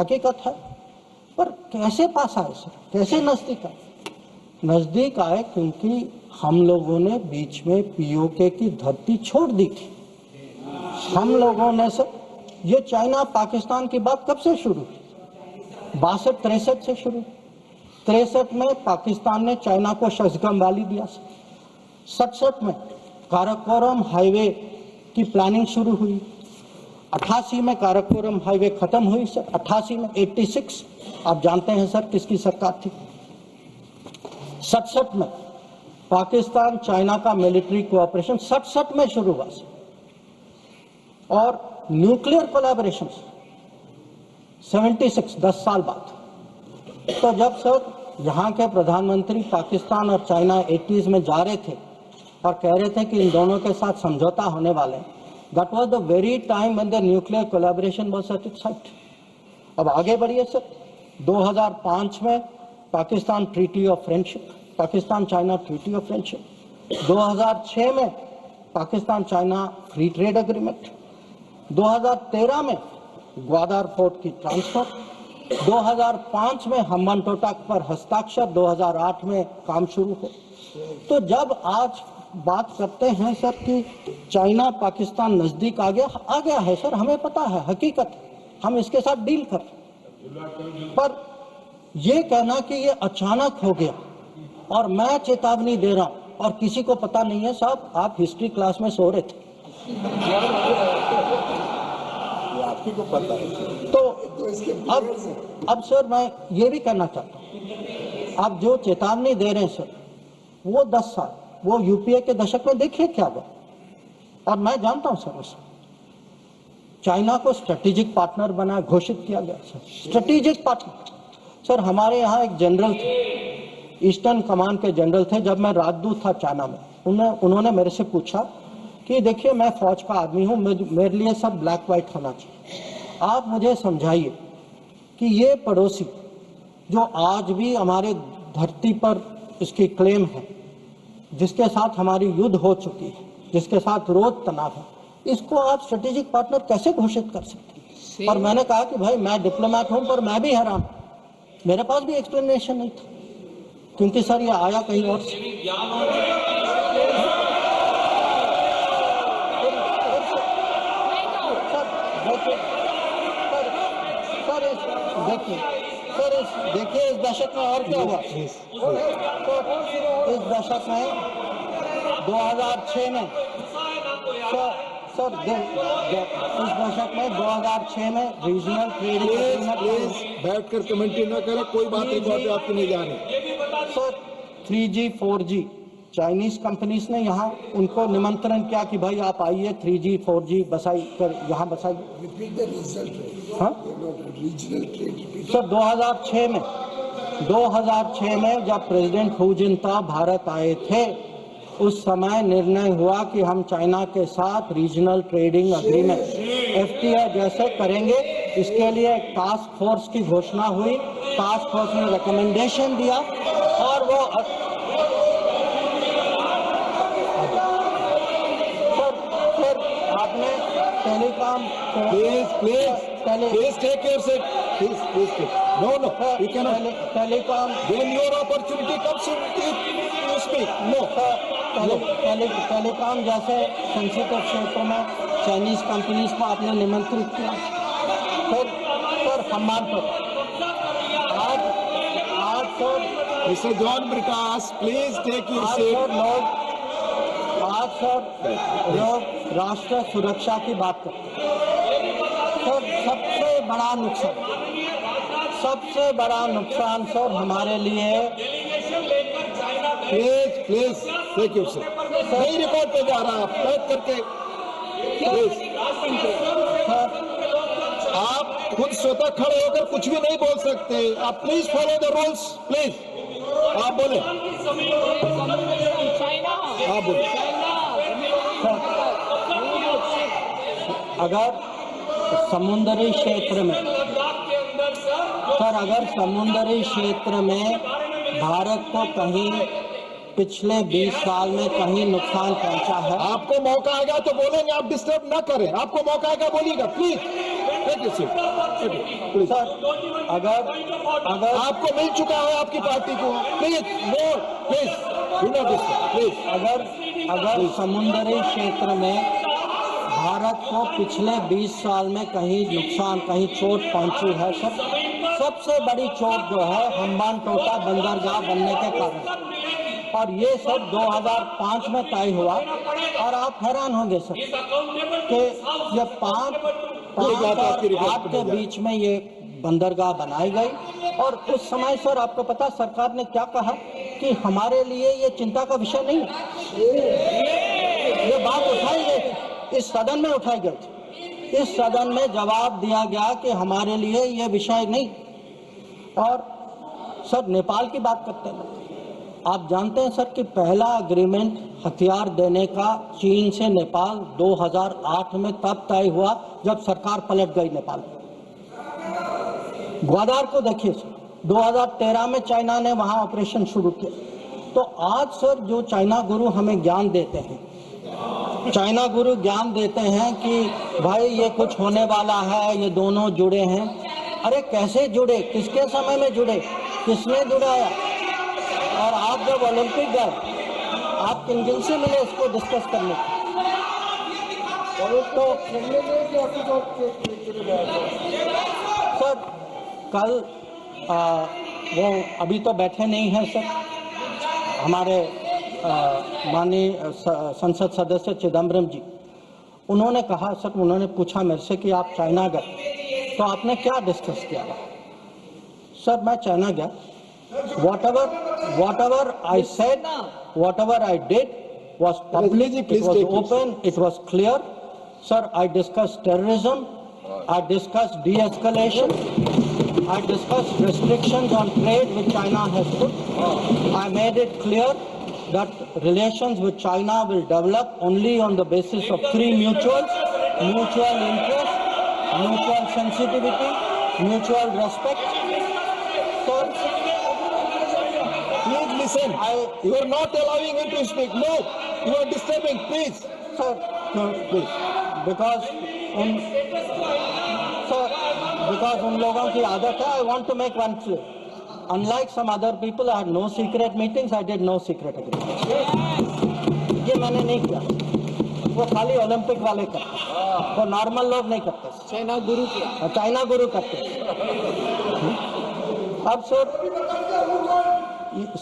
B: हकीकत है, पर कैसे पास आए सर, कैसे नजदीक आए? क्योंकि हम लोगों ने बीच में पीओके की धरती छोड़ दी थी। हम लोगों ने सर, ये चाइना पाकिस्तान की बात कब से शुरू हुई? 62-63 से शुरू। 63 में पाकिस्तान ने चाइना को शशगम वाली दिया सर। 67 में काराकोरम हाईवे की प्लानिंग शुरू हुई। 88 में काराकोरम हाईवे खत्म हुई सर। 88 में 86 आप जानते हैं सर किसकी सरकार थी। 67 में पाकिस्तान चाइना का मिलिट्री कोऑपरेशन 67 में शुरू हुआ सर। और न्यूक्लियर कोलैबोरेशन 76, 10 साल बाद। तो जब सर यहाँ के प्रधानमंत्री पाकिस्तान और चाइना 80s में जा रहे थे और कह रहे थे कि इन दोनों के साथ समझौता होने वाले, that was the very time when the nuclear collaboration was at its height. अब आगे बढ़िए सर, 2005 में Pakistan treaty of friendship, Pakistan China treaty of friendship. 2006 में Pakistan China free trade agreement. 2013 में ग्वादर पोर्ट की ट्रांसफर। 2005 में हम्बन टोटा पर हस्ताक्षर। 2008 में काम शुरू हो। तो जब आज बात करते हैं सर कि चाइना पाकिस्तान नजदीक आ गया है सर, हमें पता है, हकीकत है, हम इसके साथ डील कर, पर ये कहना कि ये अचानक हो गया और मैं चेतावनी दे रहा हूं और किसी को पता नहीं है, साहब आप हिस्ट्री क्लास में सो रहे थे,
A: आपकी को पता है।
B: तो अब सर मैं ये भी कहना चाहता हूँ, आप जो चेतावनी दे रहे हैं सर, वो 10 साल, वो यूपीए के दशक में देखिए क्या हुआ। और मैं जानता हूं सर, उस चाइना को स्ट्रेटेजिक पार्टनर बना घोषित किया गया सर, स्ट्रेटेजिक पार्टनर। सर हमारे यहाँ एक जनरल थे, ईस्टर्न कमान के जनरल थे, जब मैं राजदूत था चाइना में, उन्होंने मेरे से पूछा कि देखिए मैं फौज का आदमी हूँ, मेरे लिए सब ब्लैक व्हाइट होना चाहिए, आप मुझे समझाइए कि ये पड़ोसी जो आज भी हमारे धरती पर इसकी क्लेम है, जिसके साथ हमारी युद्ध हो चुकी है, जिसके साथ रोज तनाव है, इसको आप स्ट्रेटेजिक पार्टनर कैसे घोषित कर सकते हैं? और मैंने कहा कि भाई मैं डिप्लोमेट हूं, पर मैं भी हैरान, मेरे पास भी एक्सप्लेनेशन नहीं था, क्योंकि सर ये आया कहीं और से। देखिए इस दशक में और क्या हुआ। इस दशक में 2006 में सर इस दशक में 2006 में रीजनल ट्रेड एग्रीमेंट।
A: बैठ कर कमेंट्री न करें, कोई बात रिकॉर्ड आपकी नहीं जानी।
B: Sir 3G 4G Chinese companies ने यहाँ उनको निमंत्रण किया कि भाई आप आइए, 3G 4G बसाई कर यहाँ बसाइए। हाँ सर 2006 में जब प्रेसिडेंट हू जिनताओ भारत आए थे, उस समय निर्णय हुआ कि हम चाइना के साथ रीजनल ट्रेडिंग एग्रीमेंट FTA जैसे करेंगे। इसके लिए टास्क फोर्स की घोषणा हुई, टास्क फोर्स ने रिकमेंडेशन दिया और वो फिर आपने telecom
A: Please take your seat. Please take. No, you cannot.
B: Telecom
A: When your opportunity comes, you speak. No.
B: Telecom जैसे सेंसिटिव क्षेत्रों में चाइनीज कंपनीज को आपने निमंत्रित किया। फिर सम्मान पर आज sir
A: Mr. John Britas, please take your seat.
B: आज सर लोग राष्ट्र सुरक्षा की बात करते हैं। सर सबसे बड़ा नुकसान सर हमारे लिए।
A: Please take your seat. नहीं रिकॉर्ड पे जा रहा, आप बैठ करके प्लीज। आप खुद स्वतः खड़े होकर कुछ भी नहीं बोल सकते, आप please follow the rules please. आप बोले, आप बोले।
B: अगर समुद्री क्षेत्र में भारत को कहीं पिछले 20 साल में कहीं नुकसान पहुंचा है?
A: आपको मौका आएगा तो बोलेंगे, आप डिस्टर्ब ना करें। आपको मौका आएगा बोलिएगा, प्लीज।
B: सर, अगर
A: आपको मिल चुका है आपकी पार्टी को, please no, please do not disturb, please.
B: अगर समुद्री क्षेत्र में भारत को पिछले 20 साल में कहीं नुकसान, कहीं चोट पहुंची है सर, सबसे बड़ी चोट जो है हम्बानटोटा बंदरगाह बनने के कारण, और ये सब 2005 में तय हुआ। और आप हैरान होंगे सर कि ये पांच के बीच में ये बंदरगाह बनाई गई, और उस समय सर आपको पता सरकार ने क्या कहा कि हमारे लिए ये चिंता का विषय नहीं है। ये बात उठाई गई थी, इस सदन में उठाई गई थी, इस सदन में जवाब दिया गया कि हमारे लिए ये विषय नहीं। और सर नेपाल की बात करते हैं, आप जानते हैं सर कि पहला एग्रीमेंट हथियार देने का चीन से नेपाल 2008 में तब तय हुआ जब सरकार पलट गई नेपाल। ग्वादार को देखिए सर, 2013 में चाइना ने वहां ऑपरेशन शुरू किया। तो आज सर जो चाइना गुरु हमें ज्ञान देते हैं, चाइना गुरु ज्ञान देते हैं कि भाई ये कुछ होने वाला है, ये दोनों जुड़े हैं। अरे कैसे जुड़े, किसके समय में जुड़े, किसने जुड़ाया? और आप जब ओलंपिक गए, आप किन किन से मिले इसको डिस्कस करने तो सर कल वो अभी तो बैठे नहीं हैं सर, हमारे माननीय संसद सदस्य चिदम्बरम जी, उन्होंने कहा सर, उन्होंने पूछा मेरे से कि आप चाइना गए तो आपने क्या डिस्कस किया? सर मैं चाइना गया, whatever I said, whatever I did was public, it was open, it was clear. Sir, I discussed terrorism, I discussed de-escalation, I discussed restrictions on trade which China has put. I made it clear that relations with China will develop only on the basis of three mutuals: mutual interest, mutual sensitivity, mutual respect. So,
A: please listen. You are not allowing him to speak. No, you are disturbing. Please,
B: sir, please, because उन लोगों की आदत है. I want to make one clear. Unlike some other people, I had no secret meetings. I did no secret agreements. ये मैंने नहीं किया. वो खाली ओलंपिक वाले करते, वो नॉर्मल लोग नहीं करते. चाइना गुरु करते. अब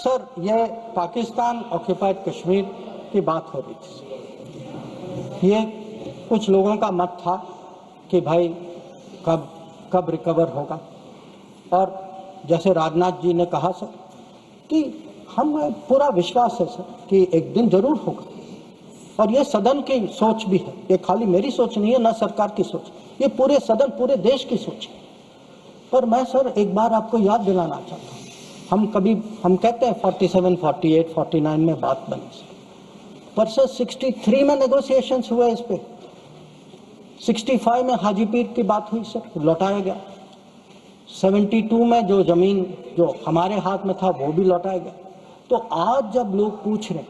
B: सर ये पाकिस्तान ऑक्यूपाइड कश्मीर की बात हो रही थी. ये कुछ लोगों का मत था कि भाई कब रिकवर होगा, और जैसे राजनाथ जी ने कहा सर कि हमें पूरा विश्वास है सर कि एक दिन जरूर होगा, और ये सदन की सोच भी है. ये खाली मेरी सोच नहीं है, ना सरकार की सोच, ये पूरे सदन, पूरे देश की सोच है. पर मैं सर एक बार आपको याद दिलाना चाहता हूँ, हम कहते हैं 47, 48, 49 में बात बनी सर, पर सर 63 में नेगोशिएशंस हुए इस पे. 65 में हाजीपीर की बात हुई सर, लौटाया गया. 72 में जो जमीन जो हमारे हाथ में था वो भी लौटाया गया. तो आज जब लोग पूछ रहे,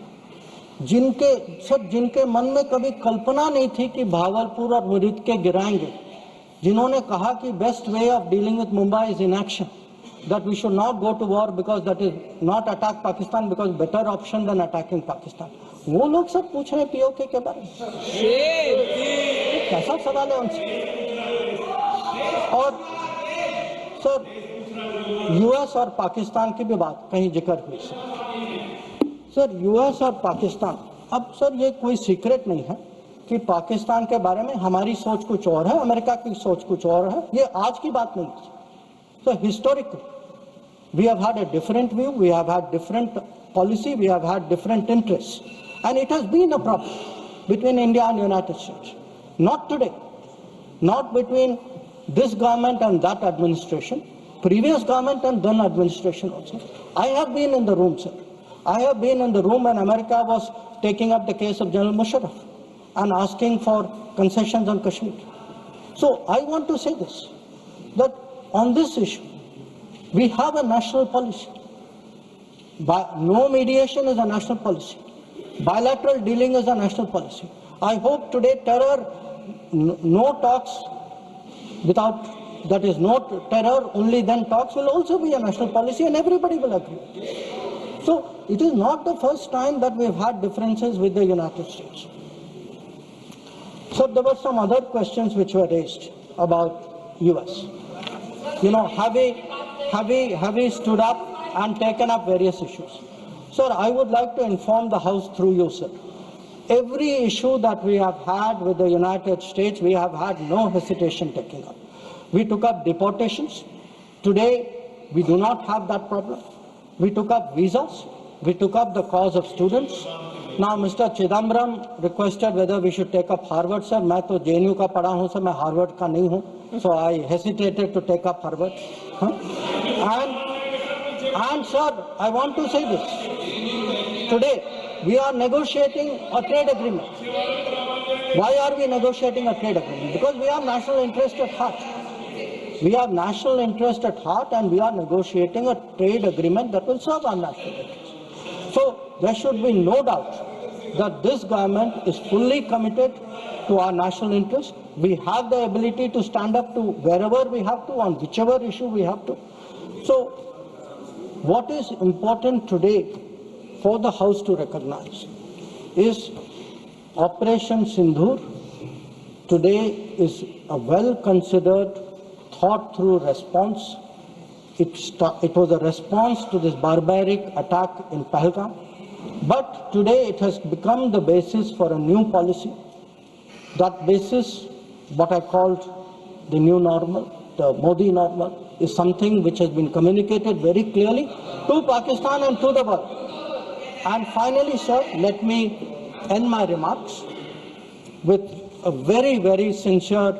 B: जिनके मन में कभी कल्पना नहीं थी कि भागलपुर और मुरीद के गिराएंगे, जिन्होंने कहा कि best way of dealing with Mumbai is inaction, that we should not go to war because that is not attack Pakistan because better option than attacking Pakistan. वो लोग सब पूछ रहे हैं पीओके के बारे में. कैसा सवाल है उनसे? और सर यूएस और पाकिस्तान की भी बात कहीं जिक्र हुई सर. यूएस और पाकिस्तान, अब सर ये कोई सीक्रेट नहीं है कि पाकिस्तान के बारे में हमारी सोच कुछ और है, अमेरिका की सोच कुछ और है. ये आज की बात नहीं है. So historically, we have had a different view, we have had different policy, we have had different interests, and it has been a problem between India and United States. Not today, not between this government and that administration, previous government and then administration also. I have been in the room, sir. I have been in the room when America was taking up the case of General Musharraf and asking for concessions on Kashmir. So I want to say this, that on this issue, we have a national policy. No mediation is a national policy. Bilateral dealing is a national policy. I hope today terror, no talks without, that is no terror, only then talks will also be a national policy and everybody will agree. So it is not the first time that we have had differences with the United States. So there were some other questions which were raised about US. You know, have we stood up and taken up various issues? Sir, I would like to inform the House through you, sir. Every issue that we have had with the United States, we have had no hesitation taking up. We took up deportations. Today, we do not have that problem. We took up visas. We took up the cause of students. Now, Mr. Chidambaram requested whether we should take up Harvard, sir. मैं तो JNU का पढ़ा हूँ, sir. मैं Harvard का नहीं हूँ. So I hesitated to take up Harvard. And sir, I want to say this. Today, we are negotiating a trade agreement. Why are we negotiating a trade agreement? Because we have national interest at heart. We have national interest at heart and we are negotiating a trade agreement that will serve our national interest. So there should be no doubt that this government is fully committed to our national interest. We have the ability to stand up to wherever we have to, on whichever issue we have to. So what is important today for the House to recognize is Operation Sindoor today is a well-considered, thought-through response. It was a response to this barbaric attack in Pahalgam. But today it has become the basis for a new policy. That basis, what I called the new normal, the Modi normal, is something which has been communicated very clearly to Pakistan and to the world. And finally, sir, let me end my remarks with a very, very sincere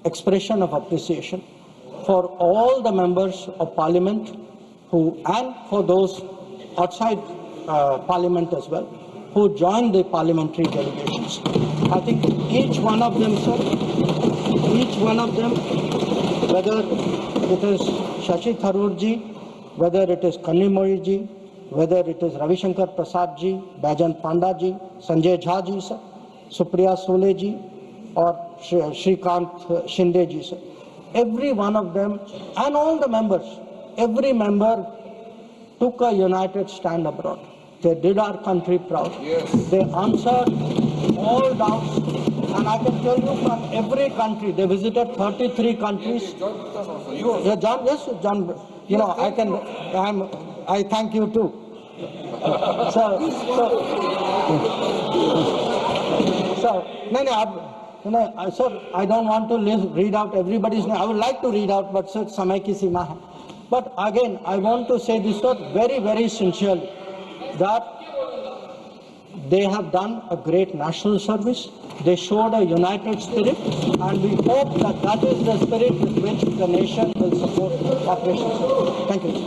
B: expression of appreciation for all the members of Parliament and for those outside Parliament as well, who joined the parliamentary delegations. I think each one of them, sir, each one of them, whether it is Shashi Tharoor ji, whether it is Kanimozhi ji, whether it is Ravi Shankar Prasad ji, Baijan Panda ji, Sanjay Jha ji, sir, Supriya Sule ji, or Shrikant Shinde ji, sir. Every one of them and all the members, every member took a united stand abroad. They did our country proud. Yes. They answered all doubts. And I can tell you from every country, they visited 33 countries. Yeah, John, yes, John, you know, I thank you too. So, sir, I don't want to read out everybody's name. I would like to read out, but sir, samay ki seema hai. But again, I want to say this, sir, very, very sincerely, that they have done a great national service. They showed a united spirit, and we hope that that is the spirit with which the nation will support Operation Sindoor. Thank you.